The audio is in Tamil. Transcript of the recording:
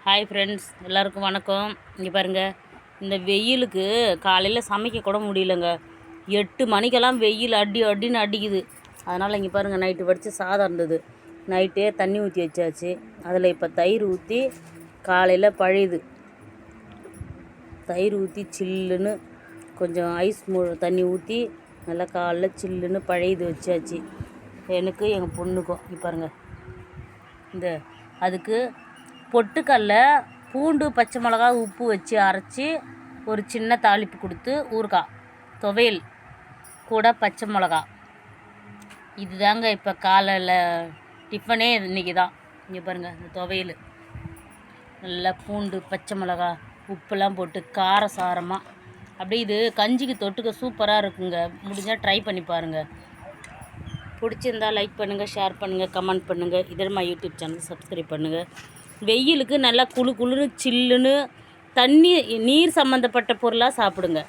ஹாய் ஃப்ரெண்ட்ஸ், எல்லாருக்கும் வணக்கம். இங்கே பாருங்கள், இந்த வெயிலுக்கு காலையில் சமைக்க கூட முடியலங்க. 8 மணிக்கெல்லாம் வெயில் அடின்னு அடிக்குது. அதனால் இங்கே பாருங்கள், நைட்டு வடித்து சாதம் இருந்தது. நைட்டே தண்ணி ஊற்றி வச்சாச்சு. அதில் இப்போ தயிர் ஊற்றி காலையில் பழையுது. தயிர் ஊற்றி சில்லுன்னு கொஞ்சம் ஐஸ் தண்ணி ஊற்றி நல்லா காலைல சில்லுன்னு பழையுது வச்சாச்சு. எனக்கு எங்கள் பொண்ணுக்கும் இங்கே பாருங்கள். இந்த அதுக்கு பொட்டுக்கல்ல, பூண்டு, பச்சை மிளகா, உப்பு வச்சு அரைச்சி ஒரு சின்ன தாளிப்பு கொடுத்து, ஊறுகாய், துவையல் கூட பச்சை மிளகா. இதுதாங்க இப்போ காலையில் டிஃபனே இன்றைக்கி தான். இங்கே பாருங்கள், இந்த துவையல் நல்லா பூண்டு, பச்சை மிளகா, உப்புலாம் போட்டு காரசாரமாக அப்படியே இது கஞ்சிக்கு தொட்டுக்க சூப்பராக இருக்குங்க. முடிஞ்சால் ட்ரை பண்ணி பாருங்கள். பிடிச்சிருந்தால் லைக் பண்ணுங்கள், ஷேர் பண்ணுங்கள், கமெண்ட் பண்ணுங்கள். இதர் மை யூடியூப் சேனல் சப்ஸ்கிரைப் பண்ணுங்கள். வெயிலுக்கு நல்லா குளுன்னு சில்லுன்னு நீர் சம்மந்தப்பட்ட பொருளாக சாப்பிடுங்க.